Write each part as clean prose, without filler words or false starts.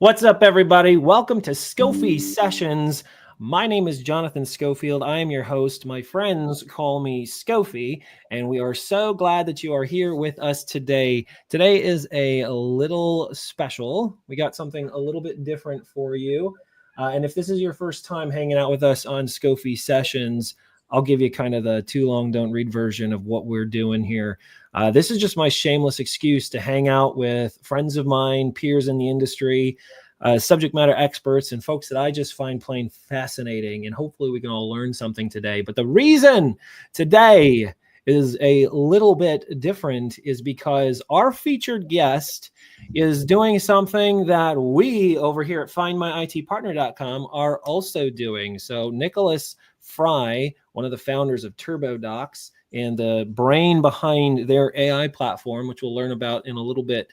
What's up, everybody? Welcome to Scofie Sessions. My name is Jonathan Schofield. I am your host. My friends call me Scofie, and we are so glad that you are here with us today. Today is a little special. We got something a little bit different for you. And if this is your first time hanging out with us on Scofie Sessions, I'll give you kind of the too long don't read version of what we're doing here. This is just my shameless excuse to hang out with friends of mine, peers in the industry, subject matter experts, and folks that I just find plain fascinating. And hopefully we can all learn something today. But the reason today is a little bit different is because our featured guest is doing something that we over here at findmyitpartner.com are also doing. So Nicholas Fry, one of the founders of TurboDocs and the brain behind their AI platform, which we'll learn about in a little bit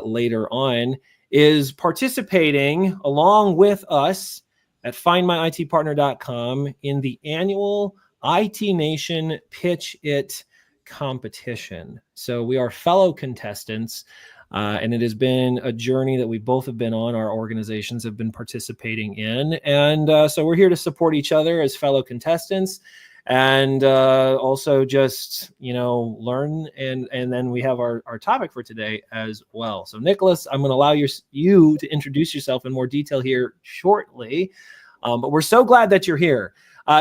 later on, is participating along with us at findmyitpartner.com in the annual IT Nation Pitch It competition. So we are fellow contestants, and it has been a journey that we both have been on. Our organizations have been participating in, and so we're here to support each other as fellow contestants, and also just learn. And then we have our topic for today as well. So Nicholas, I'm going to allow you to introduce yourself in more detail here shortly, but we're so glad that you're here.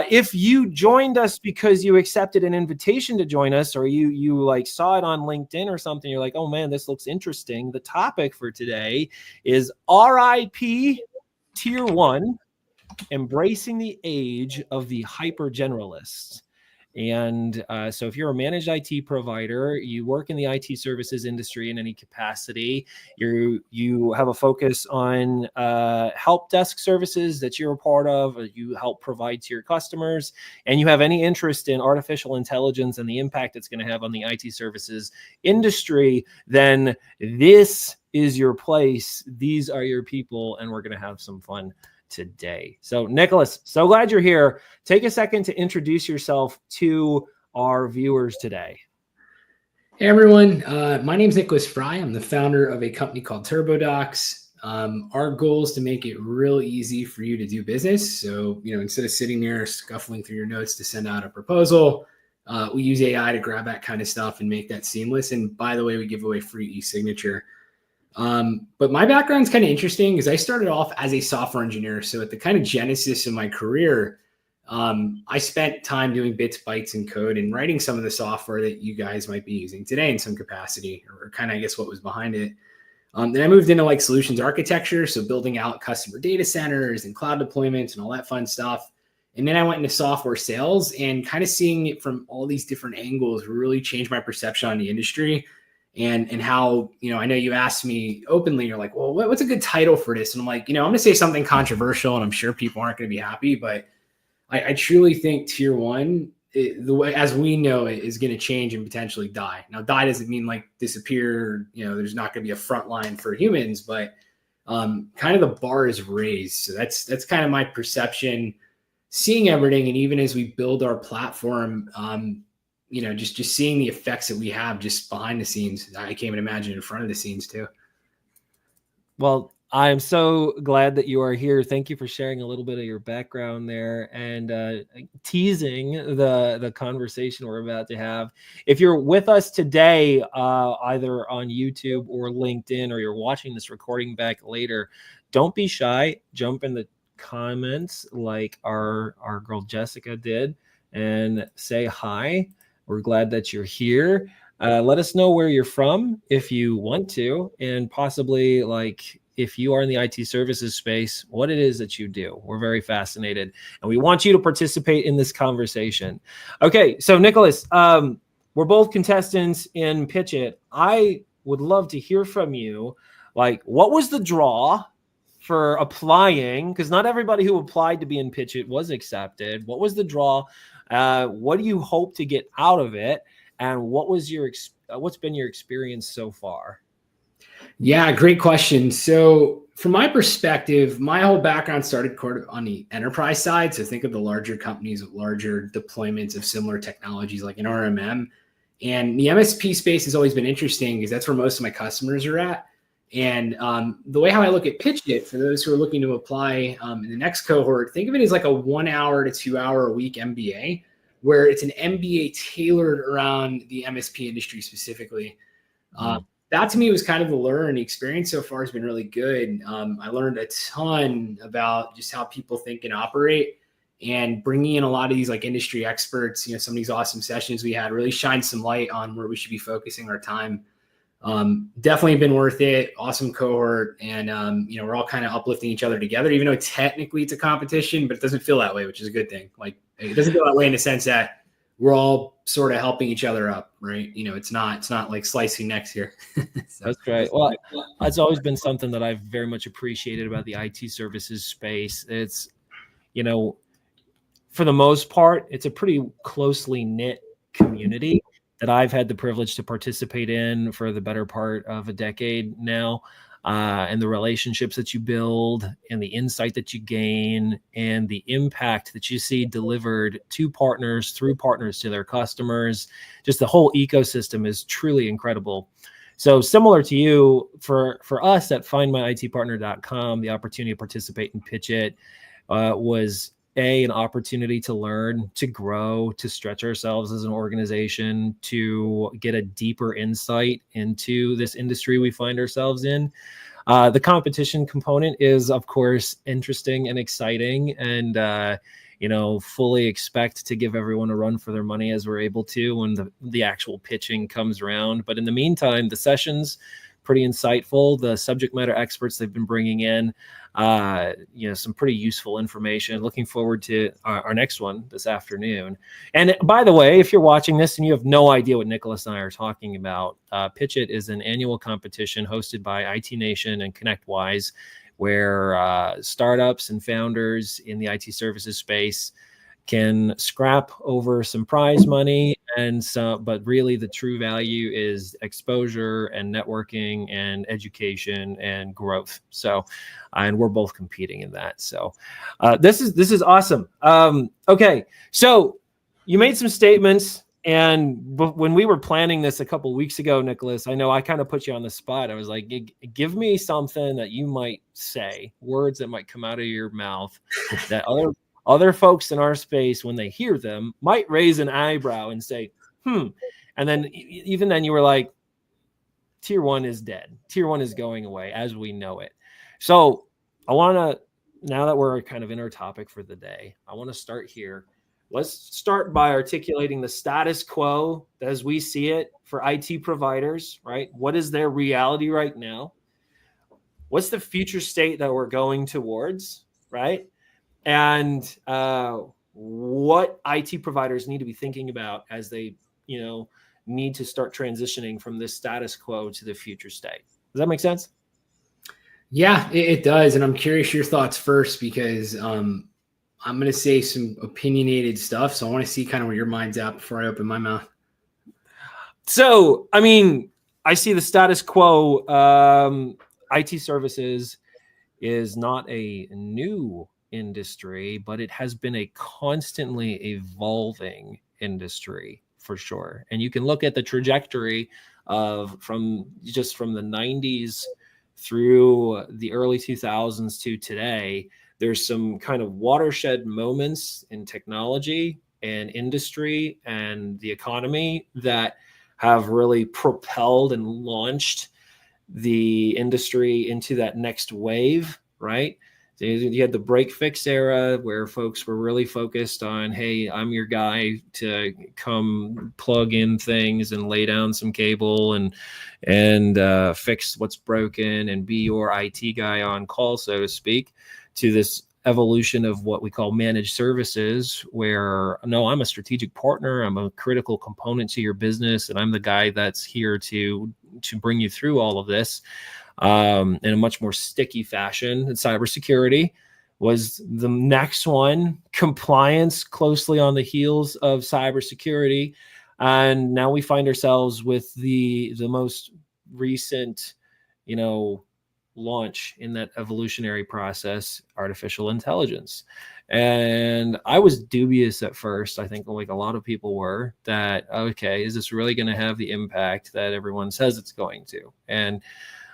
If you joined us because you accepted an invitation to join us, or you like saw it on LinkedIn or something, you're like, oh man, this looks interesting. The topic for today is R.I.P. Tier 1, embracing the age of the hyper-generalist. And so if you're a managed IT provider, you work in the IT services industry in any capacity, you have a focus on help desk services that you're a part of, or you help provide to your customers, and you have any interest in artificial intelligence and the impact it's going to have on the IT services industry, then this is your place. These are your people, and we're going to have some fun today. So Nicholas, so glad you're here. Take a second to introduce yourself to our viewers today. Hey everyone, my name is Nicholas Fry. I'm the founder of a company called TurboDocs. Our goal is to make it real easy for you to do business. So, instead of sitting there scuffling through your notes to send out a proposal, we use AI to grab that kind of stuff and make that seamless. And by the way, we give away free e-signature. But my background is kind of interesting because I started off as a software engineer. So at the kind of genesis of my career, I spent time doing bits, bytes, and code and writing some of the software that you guys might be using today in some capacity, or kind of, I guess, what was behind it. Then I moved into like solutions architecture. So building out customer data centers and cloud deployments and all that fun stuff. And then I went into software sales, and kind of seeing it from all these different angles really changed my perception on the industry. And how, I know you asked me openly, you're like, well, what's a good title for this? And I'm like, I'm going to say something controversial, and I'm sure people aren't going to be happy, but I truly think Tier 1, the way as we know it, is going to change and potentially die. Now, die doesn't mean like disappear. There's not going to be a front line for humans, but kind of the bar is raised. So that's kind of my perception, seeing everything. And even as we build our platform, just seeing the effects that we have just behind the scenes. I can't even imagine in front of the scenes too. Well, I'm so glad that you are here. Thank you for sharing a little bit of your background there and teasing the conversation we're about to have. If you're with us today, either on YouTube or LinkedIn, or you're watching this recording back later, don't be shy. Jump in the comments like our girl Jessica did and say hi. We're glad that you're here. Let us know where you're from if you want to, and possibly like if you are in the IT services space, what it is that you do. We're very fascinated, and we want you to participate in this conversation. Okay, so Nicholas, we're both contestants in Pitch It. I would love to hear from you. Like, what was the draw for applying? Because not everybody who applied to be in Pitch It was accepted. What was the draw? What do you hope to get out of it? And what's been your experience so far? Yeah, great question. So from my perspective, my whole background started on the enterprise side. So think of the larger companies with larger deployments of similar technologies like an RMM. And the MSP space has always been interesting because that's where most of my customers are at. And the way how I look at Pitch It, for those who are looking to apply in the next cohort, think of it as like a 1 hour to 2 hour a week MBA, where it's an MBA tailored around the MSP industry specifically. That to me was kind of the lure, and the experience so far has been really good. I learned a ton about just how people think and operate, and bringing in a lot of these like industry experts, some of these awesome sessions we had really shined some light on where we should be focusing our time. Definitely been worth it. Awesome cohort. And, we're all kind of uplifting each other together, even though technically it's a competition, but it doesn't feel that way, which is a good thing. Like, it doesn't feel that way in the sense that we're all sort of helping each other up, right? It's not like slicing necks here. So, that's right. Well, that's always been something that I've very much appreciated about the IT services space. It's, for the most part, it's a pretty closely knit community that I've had the privilege to participate in for the better part of a decade now. And the relationships that you build and the insight that you gain and the impact that you see delivered to partners, through partners to their customers, just the whole ecosystem is truly incredible. So similar to you, for us at findmyitpartner.com, the opportunity to participate and Pitch It was an opportunity to learn, to grow, to stretch ourselves as an organization, to get a deeper insight into this industry we find ourselves in. The competition component is, of course, interesting and exciting, and fully expect to give everyone a run for their money as we're able to when the actual pitching comes around. But in the meantime, the sessions, pretty insightful. The subject matter experts they've been bringing in, some pretty useful information. Looking forward to our next one this afternoon. And by the way, if you're watching this and you have no idea what Nicholas and I are talking about, Pitch It is an annual competition hosted by IT Nation and ConnectWise, where startups and founders in the IT services space can scrap over some prize money but really the true value is exposure and networking and education and growth. So, and we're both competing in that. So this is awesome. Okay. So you made some statements, and when we were planning this a couple of weeks ago, Nicholas, I know I kind of put you on the spot. I was like, give me something that you might say, words that might come out of your mouth that other folks in our space, when they hear them, might raise an eyebrow and say, and then even then you were like, tier one is dead. Tier one is going away as we know it. So I want to, now that we're kind of in our topic for the day, I want to start here. Let's start by articulating the status quo as we see it for IT providers, right? What is their reality right now? What's the future state that we're going towards, right? And what IT providers need to be thinking about as they, need to start transitioning from this status quo to the future state. Does that make sense? Yeah, it does. And I'm curious your thoughts first, because I'm going to say some opinionated stuff. So I want to see kind of where your mind's at before I open my mouth. So, I see the status quo. IT services is not a new industry, but it has been a constantly evolving industry for sure. And you can look at the trajectory from the 90s through the early 2000s to today. There's some kind of watershed moments in technology and industry and the economy that have really propelled and launched the industry into that next wave, right? You had the break fix era where folks were really focused on, hey, I'm your guy to come plug in things and lay down some cable and fix what's broken and be your IT guy on call, so to speak, to this evolution of what we call managed services, where, no, I'm a strategic partner, I'm a critical component to your business, and I'm the guy that's here to bring you through all of this. In a much more sticky fashion. And cybersecurity was the next one. Compliance closely on the heels of cybersecurity. And now we find ourselves with the most recent, launch in that evolutionary process, artificial intelligence. And I was dubious at first. I think like a lot of people were, that, okay, is this really going to have the impact that everyone says it's going to? And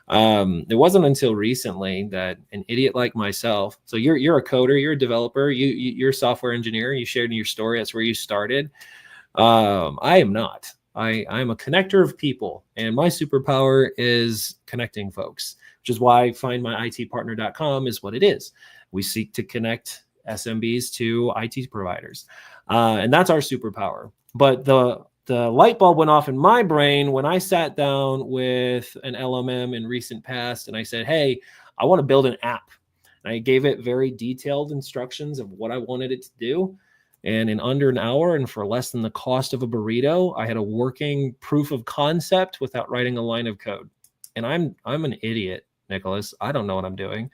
It wasn't until recently that an idiot like myself, so you're a coder, you're a developer, you're a software engineer, you shared in your story, that's where you started. I am not. I'm a connector of people, and my superpower is connecting folks, which is why findmyitpartner.com is what it is. We seek to connect SMBs to IT providers, and that's our superpower. But the light bulb went off in my brain when I sat down with an LMM in recent past, and I said, "Hey, I want to build an app." And I gave it very detailed instructions of what I wanted it to do. And in under an hour and for less than the cost of a burrito, I had a working proof of concept without writing a line of code. And I'm an idiot, Nicholas. I don't know what I'm doing,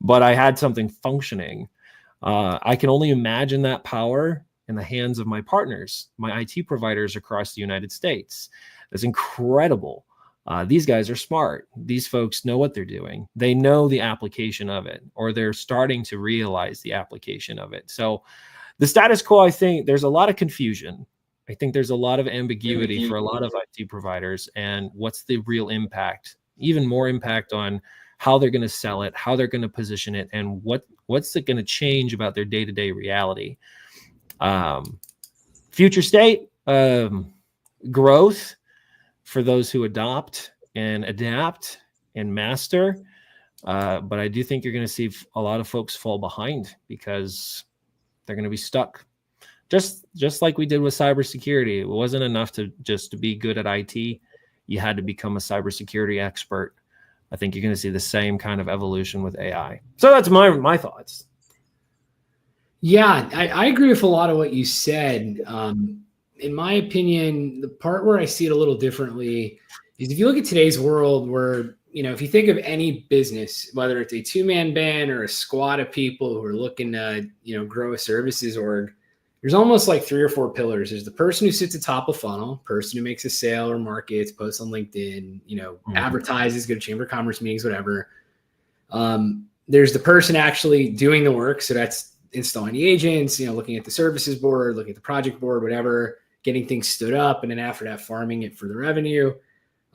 but I had something functioning. I can only imagine that power in the hands of my partners, my IT providers across the United States. It's incredible. These guys are smart. These folks know what they're doing. They know the application of it, or they're starting to realize the application of it. So the status quo, I think there's a lot of confusion. I think there's a lot of ambiguity for a lot of IT providers. And what's the real impact? Even more impact on how they're going to sell it, how they're going to position it, and what's it going to change about their day-to-day reality. Future state, growth for those who adopt and adapt and master. But I do think you're going to see a lot of folks fall behind because they're going to be stuck. Just like we did with cybersecurity. It wasn't enough to be good at IT. You had to become a cybersecurity expert. I think you're going to see the same kind of evolution with AI. So that's my thoughts. Yeah, I agree with a lot of what you said. In my opinion, the part where I see it a little differently is if you look at today's world where, if you think of any business, whether it's a two-man band or a squad of people who are looking to, grow a services org, there's almost like 3 or 4 pillars. There's the person who sits atop a funnel, person who makes a sale or markets, posts on LinkedIn, advertises, go to chamber of commerce meetings, whatever. There's the person actually doing the work. So that's installing the agents, looking at the services board, looking at the project board, whatever, getting things stood up. And then after that, farming it for the revenue.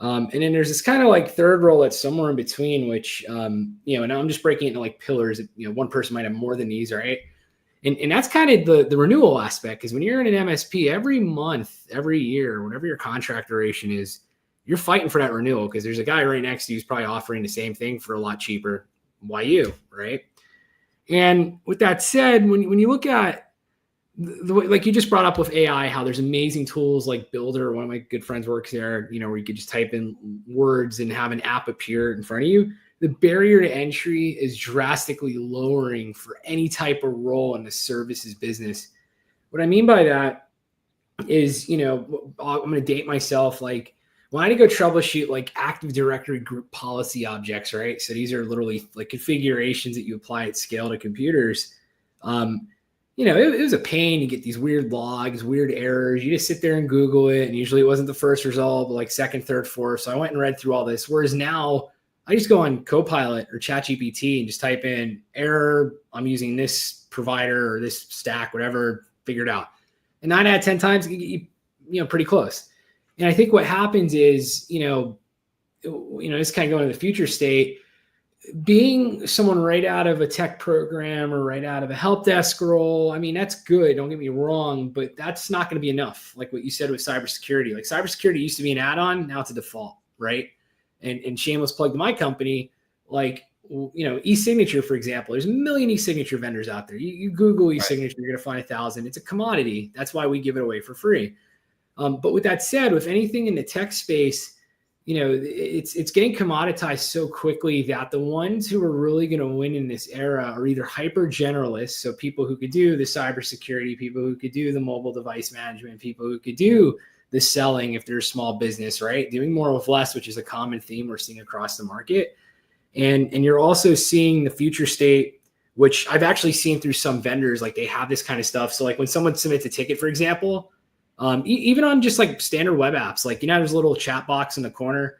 And then there's this kind of like third role that's somewhere in between, which, and I'm just breaking it into like pillars. One person might have more than these, right? And that's kind of the renewal aspect, because when you're in an MSP, every month, every year, whatever your contract duration is, you're fighting for that renewal because there's a guy right next to you who's probably offering the same thing for a lot cheaper. Why you, right? And with that said, when you look at the way, like you just brought up with AI, how there's amazing tools like Builder. One of my good friends works there, where you could just type in words and have an app appear in front of you. The barrier to entry is drastically lowering for any type of role in the services business. What I mean by that is, I'm going to date myself. Like when I had to go troubleshoot like Active Directory group policy objects, right? So these are literally like configurations that you apply at scale to computers. It was a pain. You get these weird logs, weird errors. You just sit there and Google it. And usually it wasn't the first result, but like second, third, fourth. So I went and read through all this. Whereas now I just go on Copilot or ChatGPT and just type in error. I'm using this provider or this stack, whatever, figure it out. And 9 out of 10 times, pretty close. And I think what happens is, this kind of going to the future state, being someone right out of a tech program or right out of a help desk role, I mean, that's good. Don't get me wrong, but that's not going to be enough. Like what you said with cybersecurity, like cybersecurity used to be an add-on. Now it's a default, right? And shameless plug to my company, like, e-signature, for example, there's a million e-signature vendors out there. You Google e-signature, You're going to find 1,000. It's a commodity. That's why we give it away for free. But with that said, with anything in the tech space, it's getting commoditized so quickly that the ones who are really going to win in this era are either hyper-generalists, so people who could do the cybersecurity, people who could do the mobile device management, people who could do the selling if they're a small business, right? Doing more with less, which is a common theme we're seeing across the market. And you're also seeing the future state, which I've actually seen through some vendors, like they have this kind of stuff. So like when someone submits a ticket, for example, even on just like standard web apps, like, there's a little chat box in the corner.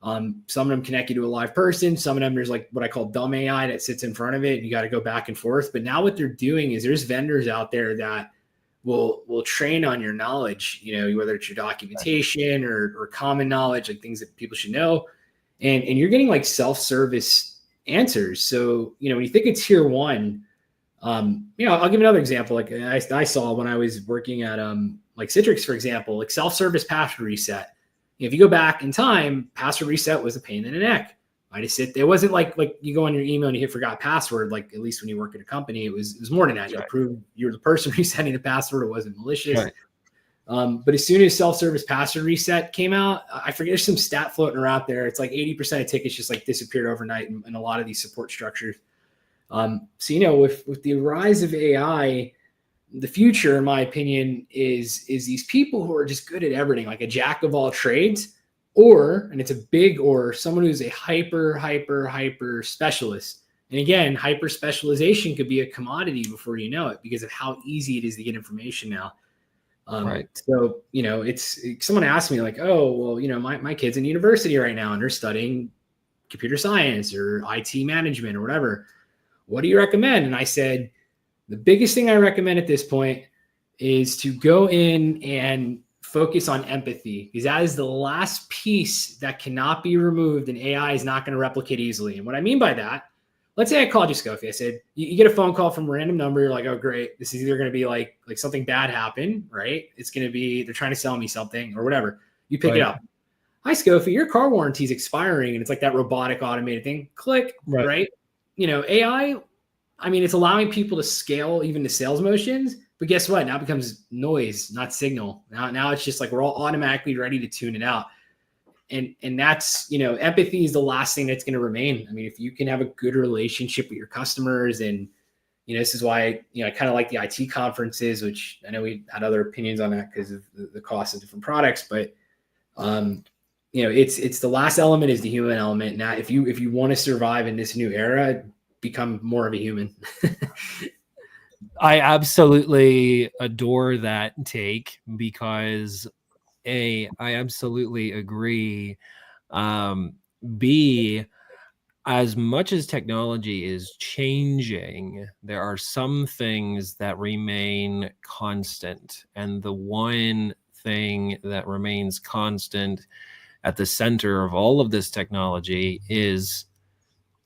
Some of them connect you to a live person. Some of them, there's like what I call dumb AI that sits in front of it and you got to go back and forth. But now what they're doing is there's vendors out there that will train on your knowledge, whether it's your documentation or common knowledge, like things that people should know. and you're getting like self-service answers. So, when you think of tier one, I'll give another example. Like I saw when I was working at like Citrix, for example, like self-service password reset. If you go back in time, password reset was a pain in the neck. I just sit. It wasn't like you go on your email and you hit forgot password. Like, at least when you work at a company, it was more than that. You had to prove you're the person resetting the password. It wasn't malicious. Right. But as soon as self-service password reset came out, I forget, there's some stat floating around there. It's like 80% of tickets just like disappeared overnight in a lot of these support structures. So, with the rise of AI, the future, in my opinion, is these people who are just good at everything, like a jack of all trades, and it's a big, or someone who's a hyper specialist. And again, hyper specialization could be a commodity before you know it, because of how easy it is to get information now. Right. So, it's someone asked me like, oh, well, my kid's in university right now and they're studying computer science or IT management or whatever. What do you recommend? And I said, the biggest thing I recommend at this point is to go in and focus on empathy, because that is the last piece that cannot be removed and AI is not going to replicate easily. And what I mean by that, let's say I called you, Scofie. I said, you get a phone call from a random number. You're like, oh, great. This is either going to be like something bad happened, right? It's going to be, they're trying to sell me something or whatever. You pick it up. Hi, Scofie, your car warranty is expiring. And it's like that robotic automated thing. Click, right? AI, it's allowing people to scale even the sales motions, but guess what? Now it becomes noise, not signal. Now it's just like we're all automatically ready to tune it out. And that's, empathy is the last thing that's going to remain. If you can have a good relationship with your customers, and, this is why, I kind of like the IT conferences, which I know we had other opinions on that because of the cost of different products, but, it's the last element is the human element. Now, if you want to survive in this new era, become more of a human. I absolutely adore that take, because I absolutely agree. B, as much as technology is changing, there are some things that remain constant. And the one thing that remains constant at the center of all of this technology is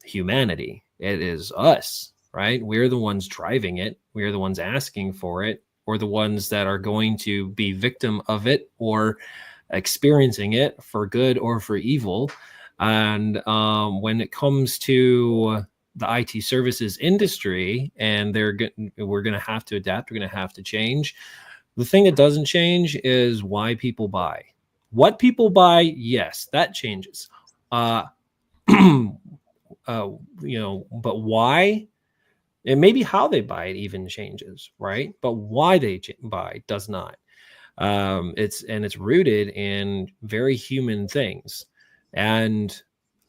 humanity. It is us, right? We're the ones driving it. We're the ones asking for it, or the ones that are going to be victim of it or experiencing it for good or for evil. And when it comes to the IT services industry, and we're going to have to adapt, we're going to have to change. The thing that doesn't change is why people buy. What people buy, yes, that changes. But why? And maybe how they buy it even changes, right? But why they buy does not. It's rooted in very human things. And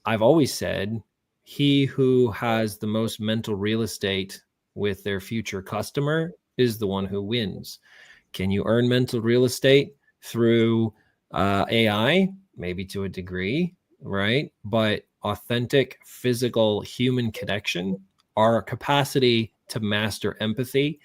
I've always said, he who has the most mental real estate with their future customer is the one who wins. Can you earn mental real estate through AI? Maybe to a degree, right? But authentic, physical, human connection, our capacity to master empathy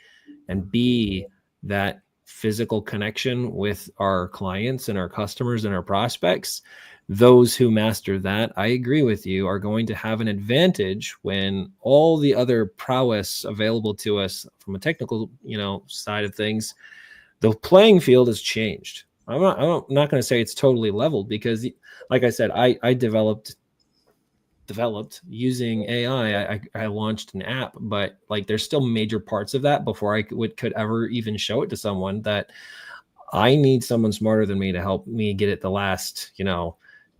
and be that physical connection with our clients and our customers and our prospects, those who master that, I agree with you, are going to have an advantage when all the other prowess available to us from a technical, side of things, the playing field has changed. I'm not going to say it's totally leveled, because, like I said, I developed using AI. I launched an app, but like there's still major parts of that before I could ever even show it to someone, that I need someone smarter than me to help me get it the last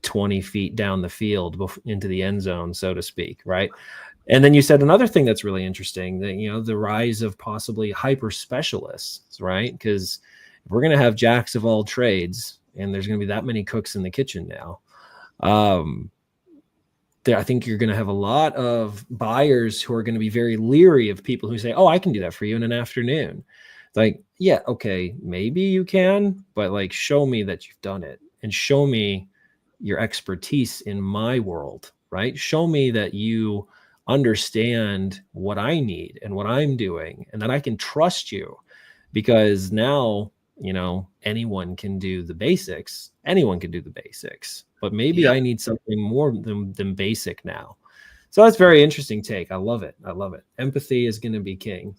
20 feet down the field into the end zone, so to speak, right? And then you said another thing that's really interesting, that the rise of possibly hyper specialists, right? Because if we're going to have jacks of all trades, and there's going to be that many cooks in the kitchen now, I think you're going to have a lot of buyers who are going to be very leery of people who say, oh, I can do that for you in an afternoon. Like, yeah, okay, maybe you can, but like, show me that you've done it, and show me your expertise in my world, right? Show me that you understand what I need and what I'm doing, and that I can trust you. Because now, anyone can do the basics. Anyone can do the basics, but maybe Yeah. I need something more than basic now. So that's very interesting take. I love it. I love it. Empathy is going to be king.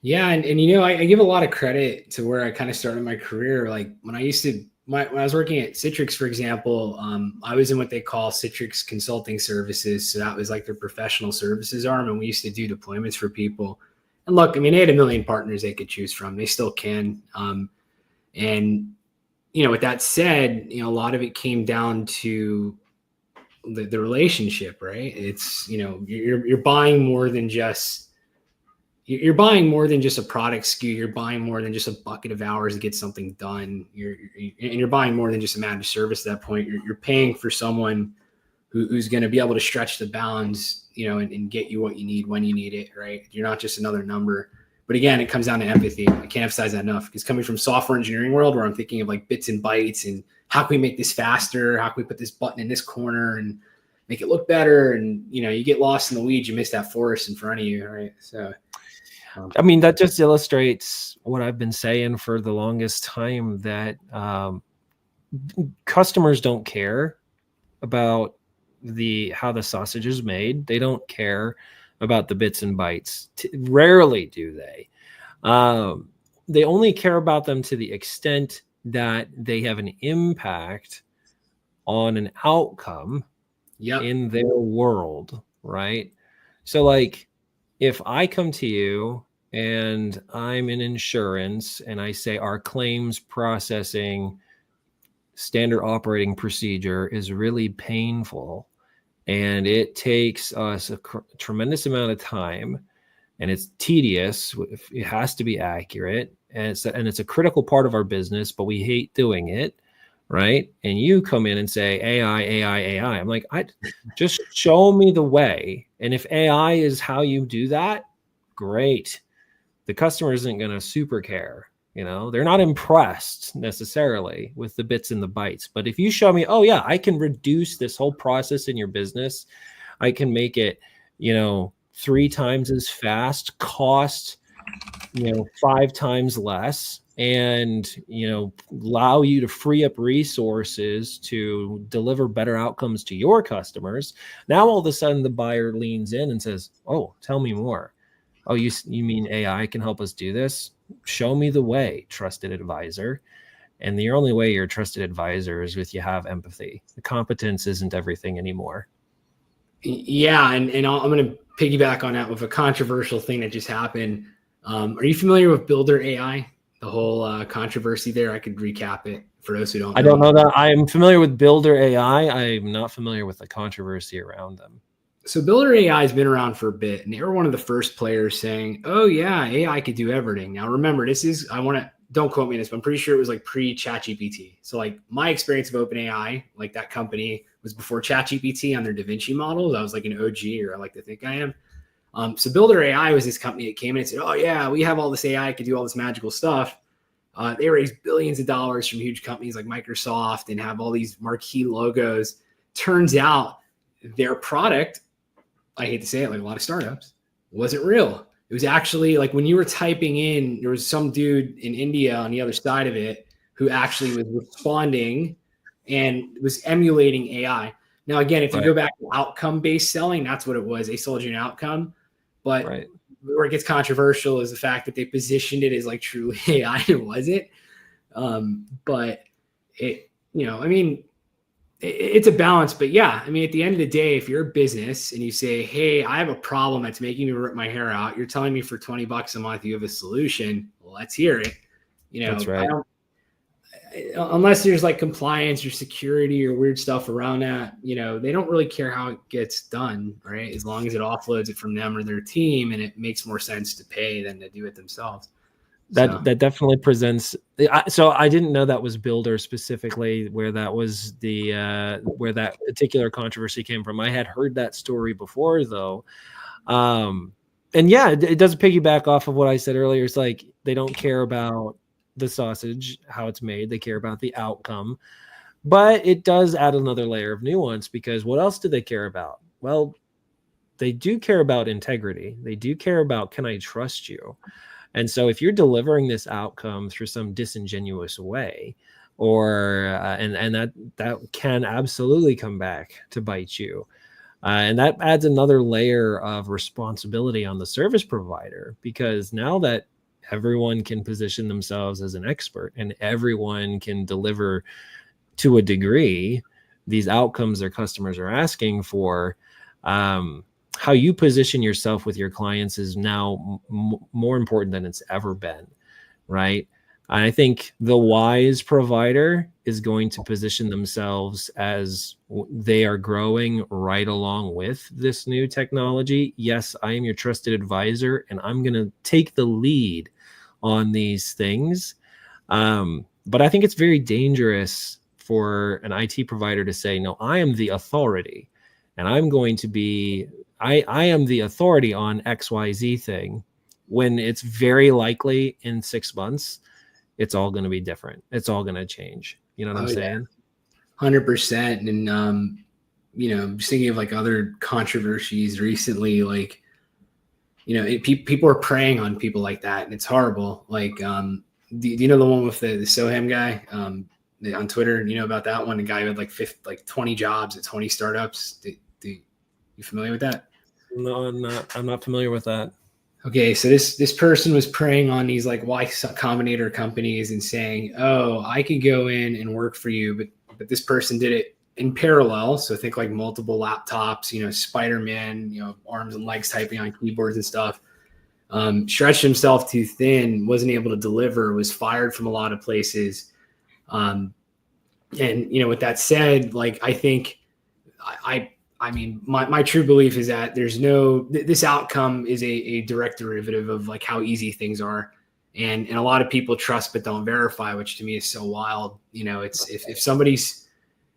Yeah, and I give a lot of credit to where I kind of started my career. Like when I used to, when I was working at Citrix, for example, I was in what they call Citrix Consulting Services. So that was like their professional services arm, and we used to do deployments for people. And look, I mean, they had a million partners they could choose from. They still can. And with that said, a lot of it came down to the relationship, right? It's you're buying more than just a product SKU. You're buying more than just a bucket of hours to get something done. You're buying more than just a managed service at that point. You're paying for someone who's going to be able to stretch the bounds, and get you what you need when you need it, right? You're not just another number. But again, it comes down to empathy. I can't emphasize that enough, because coming from software engineering world, where I'm thinking of like bits and bytes and how can we make this faster? How can we put this button in this corner and make it look better? And, you get lost in the weeds, you miss that forest in front of you, right? So, I mean, that just illustrates what I've been saying for the longest time, that customers don't care about how the sausage is made. They don't care about the bits and bytes. Rarely do they. They only care about them to the extent that they have an impact on an outcome in their world, right? So like, if I come to you and I'm in insurance and I say our claims processing standard operating procedure is really painful and it takes us a tremendous amount of time and it's tedious, it has to be accurate, and it's a critical part of our business, but we hate doing it, right? And you come in and say AI. I'm like, just show me the way. And if AI is how you do that, great. The customer isn't going to super care. They're not impressed necessarily with the bits and the bytes. But if you show me, oh yeah, I can reduce this whole process in your business, I can make it, 3 times as fast, cost, 5 times less, and allow you to free up resources to deliver better outcomes to your customers. Now all of a sudden the buyer leans in and says, oh, tell me more. Oh, you mean AI can help us do this? Show me the way, trusted advisor. And the only way you're a trusted advisor is if you have empathy. The competence isn't everything anymore. Yeah, and I'm going to piggyback on that with a controversial thing that just happened. Are you familiar with Builder AI? The whole controversy there. I could recap it for those who don't know. I don't know that. I'm familiar with Builder AI. I'm not familiar with the controversy around them. So Builder AI has been around for a bit, and they were one of the first players saying, oh yeah, AI could do everything. Now remember, don't quote me on this, but I'm pretty sure it was like pre-ChatGPT. So like my experience of OpenAI, like that company, was before ChatGPT on their DaVinci models. I was like an OG, or I like to think I am. So Builder AI was this company that came in and said, oh yeah, we have all this AI, could do all this magical stuff. They raised billions of dollars from huge companies like Microsoft and have all these marquee logos. Turns out their product, I hate to say it, like a lot of startups, wasn't real. It was actually like when you were typing in, there was some dude in India on the other side of it who actually was responding and was emulating AI. Now, again, if you go back to outcome-based selling, that's what it was. They sold you an outcome. But where it gets controversial is the fact that they positioned it as like true AI. It wasn't. But it, I mean, it's a balance. But yeah, I mean, at the end of the day, if you're a business and you say, hey, I have a problem that's making me rip my hair out, you're telling me for $20 a month you have a solution. Well, let's hear it. That's right. Unless there's like compliance or security or weird stuff around that, they don't really care how it gets done, right? As long as it offloads it from them or their team, and it makes more sense to pay than to do it themselves. That definitely presents. So I didn't know that was Builder specifically, where that was where that particular controversy came from. I had heard that story before though. And yeah, it does piggyback off of what I said earlier. It's like, they don't care about the sausage, how it's made. They care about the outcome, but it does add another layer of nuance, because what else do they care about? Well, they do care about integrity. They do care about, can I trust you? And so if you're delivering this outcome through some disingenuous way, or and that can absolutely come back to bite you. And that adds another layer of responsibility on the service provider, because now that everyone can position themselves as an expert and everyone can deliver to a degree these outcomes their customers are asking for, how you position yourself with your clients is now more important than it's ever been, right? I think the wise provider is going to position themselves as they are growing right along with this new technology. Yes, I am your trusted advisor, and I'm going to take the lead on these things. But I think it's very dangerous for an IT provider to say, no, I am the authority, and I'm going to be, I am the authority on XYZ thing, when it's very likely in 6 months, it's all going to be different. It's all going to change. You know what I'm saying? 100%. And, just thinking of like other controversies recently, like, people are preying on people like that, and it's horrible. Like, do you know the one with the Soham guy on Twitter? You know about that one? The guy who had like 20 jobs at 20 startups. You familiar with that? No, I'm not familiar with that. Okay, so this person was preying on these like Y Combinator companies and saying, "Oh, I could go in and work for you," but this person did it in parallel. So think like multiple laptops, Spider-Man, arms and legs typing on keyboards and stuff. Stretched himself too thin, wasn't able to deliver, was fired from a lot of places. And with that said, like I think I mean, my true belief is that this outcome is a direct derivative of like how easy things are. And a lot of people trust but don't verify, which to me is so wild. It's if somebody's,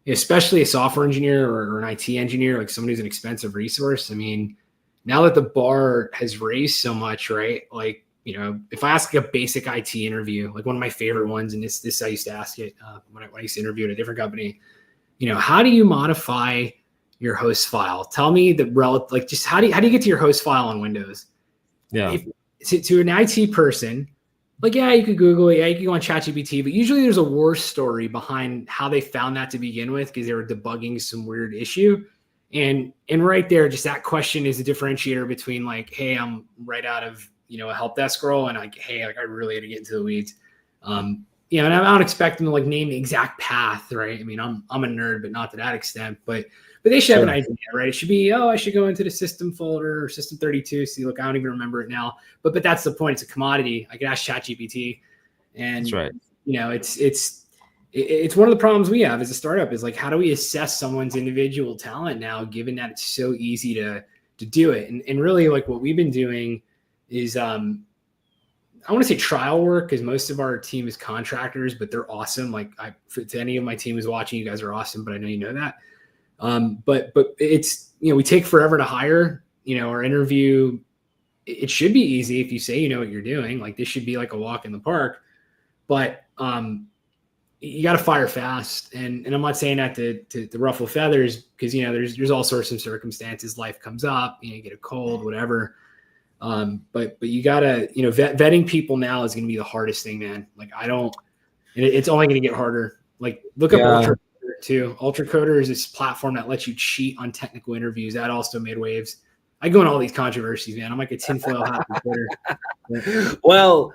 especially a software engineer or an IT engineer, like somebody who's an expensive resource. I mean, now that the bar has raised so much, right? Like, if I ask like a basic IT interview, like one of my favorite ones, and this I used to ask it when I used to interview at a different company, how do you modify your host file? Tell me just how do you get to your host file on Windows? Yeah. To an IT person, like, yeah, you could Google it. Yeah, you could go on ChatGPT, but usually there's a war story behind how they found that to begin with, because they were debugging some weird issue. And right there, just that question is a differentiator between like, hey, I'm right out of, a help desk role, and like, hey, like I really had to get into the weeds. And I don't expect them to like name the exact path, right? I mean, I'm a nerd, but not to that extent, but they should have an idea, right? It should be, I should go into the system folder or system 32. See, look, I don't even remember it now, but that's the point. It's a commodity. I can ask ChatGPT, and that's right. It's one of the problems we have as a startup is like, how do we assess someone's individual talent now, given that it's so easy to do it? And really, like what we've been doing is, I want to say trial work, because most of our team is contractors, but they're awesome. Like to any of my team who's watching, you guys are awesome, but I know you know that. But it's, we take forever to hire, our interview. It should be easy if you say, you know what you're doing. Like this should be like a walk in the park, but, you got to fire fast. And I'm not saying that to ruffle feathers, because, there's all sorts of circumstances. Life comes up, you get a cold, whatever. But you gotta, vetting people now is going to be the hardest thing, man. Like it's only going to get harder. Like look up Ultra too. Ultra Coder is this platform that lets you cheat on technical interviews. That also made waves. I go in all these controversies, man. I'm like a tinfoil hat on Twitter. Well,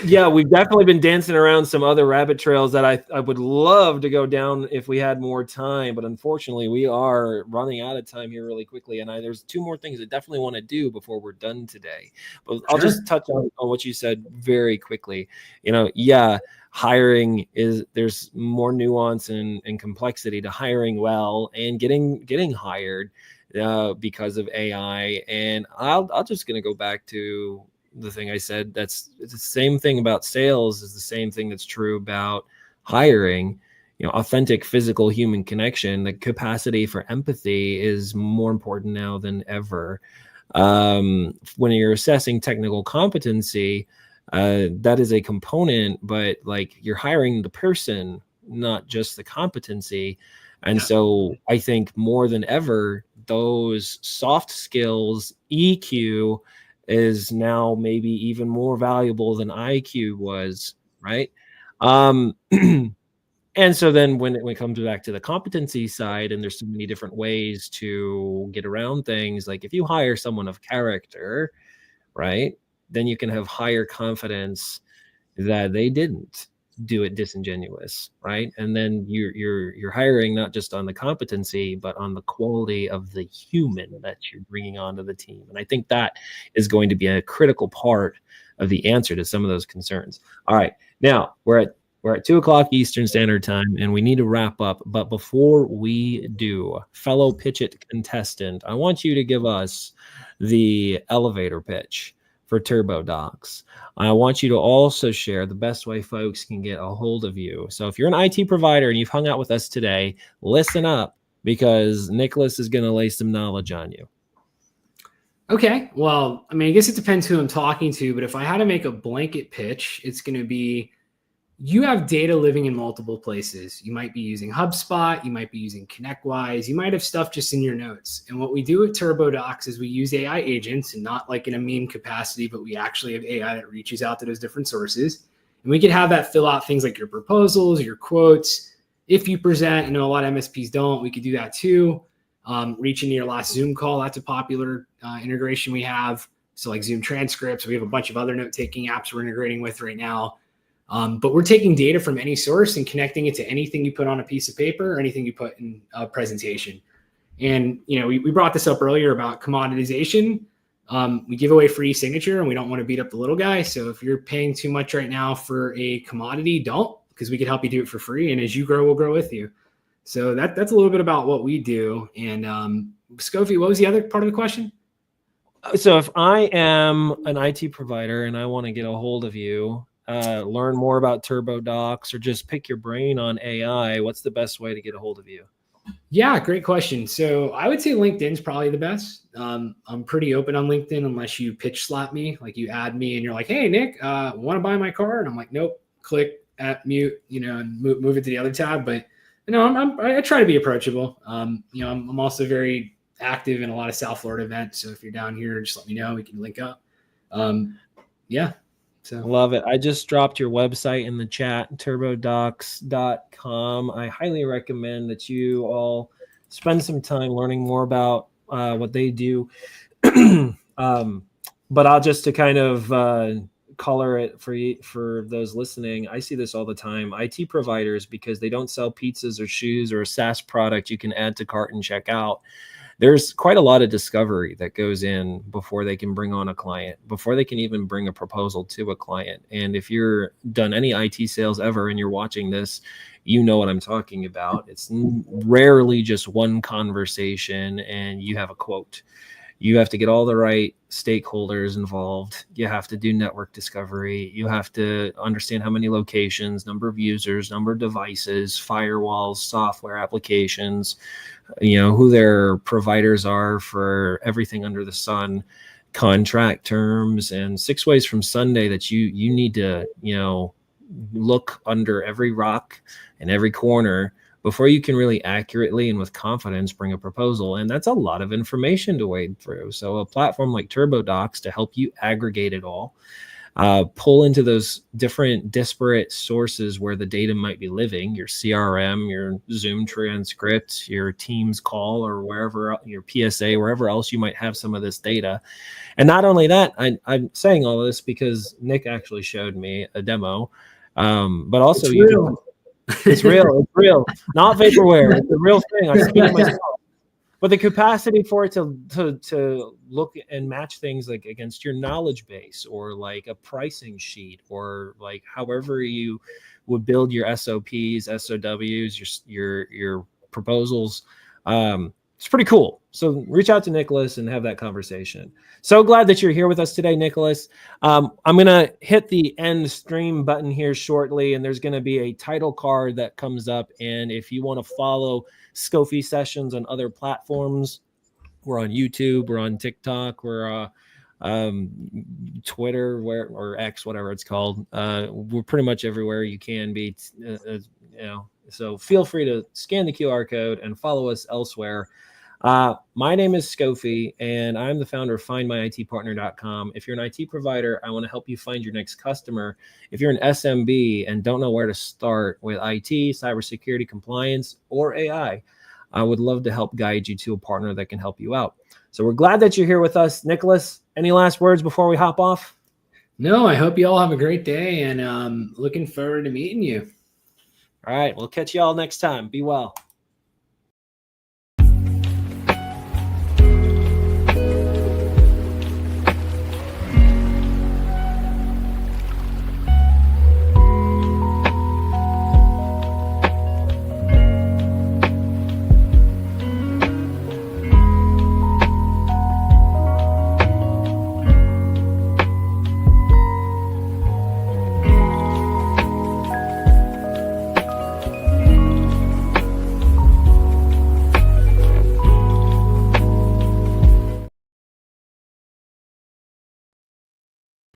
yeah, we've definitely been dancing around some other rabbit trails that I would love to go down if we had more time, but unfortunately we are running out of time here really quickly. And there's two more things I definitely want to do before we're done today, but I'll just touch on what you said very quickly. Hiring there's more nuance and complexity to hiring well and getting hired because of AI. And I'll just going to go back to the thing I said. It's the same thing about sales is the same thing that's true about hiring. Authentic physical human connection, the capacity for empathy is more important now than ever. When you're assessing technical competency, that is a component, but like you're hiring the person, not just the competency. And so I think more than ever, those soft skills, EQ, is now maybe even more valuable than IQ was, right? Um, and so then when it comes back to the competency side, and there's so many different ways to get around things, like if you hire someone of character, right, then you can have higher confidence that they didn't do it disingenuous, right? And then you're hiring not just on the competency, but on the quality of the human that you're bringing onto the team. And I think that is going to be a critical part of the answer to some of those concerns. All right, now we're at 2 o'clock Eastern Standard Time, and we need to wrap up. But before we do, fellow Pitch It contestant, I want you to give us the elevator pitch for TurboDocs. I want you to also share the best way folks can get a hold of you. So if you're an IT provider and you've hung out with us today, listen up, because Nicholas is going to lay some knowledge on you. Okay. Well, I mean, I guess it depends who I'm talking to, but if I had to make a blanket pitch, it's going to be, you have data living in multiple places. You might be using HubSpot. You might be using ConnectWise. You might have stuff just in your notes. And what we do at TurboDocs is we use AI agents, and not like in a meme capacity, but we actually have AI that reaches out to those different sources. And we can have that fill out things like your proposals, your quotes. If you present, I know a lot of MSPs don't, we could do that too. Reach into your last Zoom call. That's a popular integration we have. So like Zoom transcripts, we have a bunch of other note-taking apps we're integrating with right now. But we're taking data from any source and connecting it to anything you put on a piece of paper or anything you put in a presentation. And, you know, we brought this up earlier about commoditization. We give away free signature, and we don't want to beat up the little guy. So if you're paying too much right now for a commodity, don't, because we can help you do it for free. And as you grow, we'll grow with you. So that's a little bit about what we do. And Scofie, what was the other part of the question? So if I am an IT provider and I want to get a hold of you, learn more about TurboDocs, or just pick your brain on AI, what's the best way to get a hold of you? Yeah, great question. So I would say LinkedIn's probably the best. I'm pretty open on LinkedIn unless you pitch slap me, like you add me and you're like, hey, Nick, want to buy my car? And I'm like, nope, click at mute, you know, and move it to the other tab. But, you know, I try to be approachable. You know, I'm also very active in a lot of South Florida events. So if you're down here, just let me know. We can link up. Yeah. So. Love it. I just dropped your website in the chat, turbodocs.com. I highly recommend that you all spend some time learning more about what they do. But I'll just to kind of color it for those listening. I see this all the time. IT providers, because they don't sell pizzas or shoes or a SaaS product you can add to cart and check out, there's quite a lot of discovery that goes in before they can bring on a client, before they can even bring a proposal to a client. And if you're done any IT sales ever and you're watching this, you know what I'm talking about. It's rarely just one conversation and you have a quote. You have to get all the right stakeholders involved. You have to do network discovery. You have to understand how many locations, number of users, number of devices, firewalls, software applications, you know, who their providers are for everything under the sun, contract terms, and 6 ways from Sunday that you need to, you know, look under every rock and every corner before you can really accurately and with confidence bring a proposal. And that's a lot of information to wade through. So a platform like TurboDocs to help you aggregate it all, pull into those different disparate sources where the data might be living, your CRM, your Zoom transcript, your Teams call, or wherever, your PSA, wherever else you might have some of this data. And not only that, I'm saying all this because Nick actually showed me a demo, but also you can. It's real. It's real. Not vaporware. It's a real thing. I've seen it myself. But the capacity for it to look and match things like against your knowledge base, or like a pricing sheet, or like however you would build your SOPs, SOWs, your proposals. It's pretty cool. So reach out to Nicholas and have that conversation. So glad that you're here with us today, Nicholas. I'm going to hit the end stream button here shortly, and there's going to be a title card that comes up. And if you want to follow Scofie Sessions on other platforms, we're on YouTube, we're on TikTok, we're Twitter, or X, whatever it's called. We're pretty much everywhere you can be, you know. So feel free to scan the QR code and follow us elsewhere. My name is Scofie, and I'm the founder of FindMyITPartner.com. If you're an IT provider, I want to help you find your next customer. If you're an SMB and don't know where to start with IT, cybersecurity, compliance, or AI, I would love to help guide you to a partner that can help you out. So we're glad that you're here with us. Nicholas, any last words before we hop off? No, I hope you all have a great day, and looking forward to meeting you. All right, we'll catch you all next time. Be well.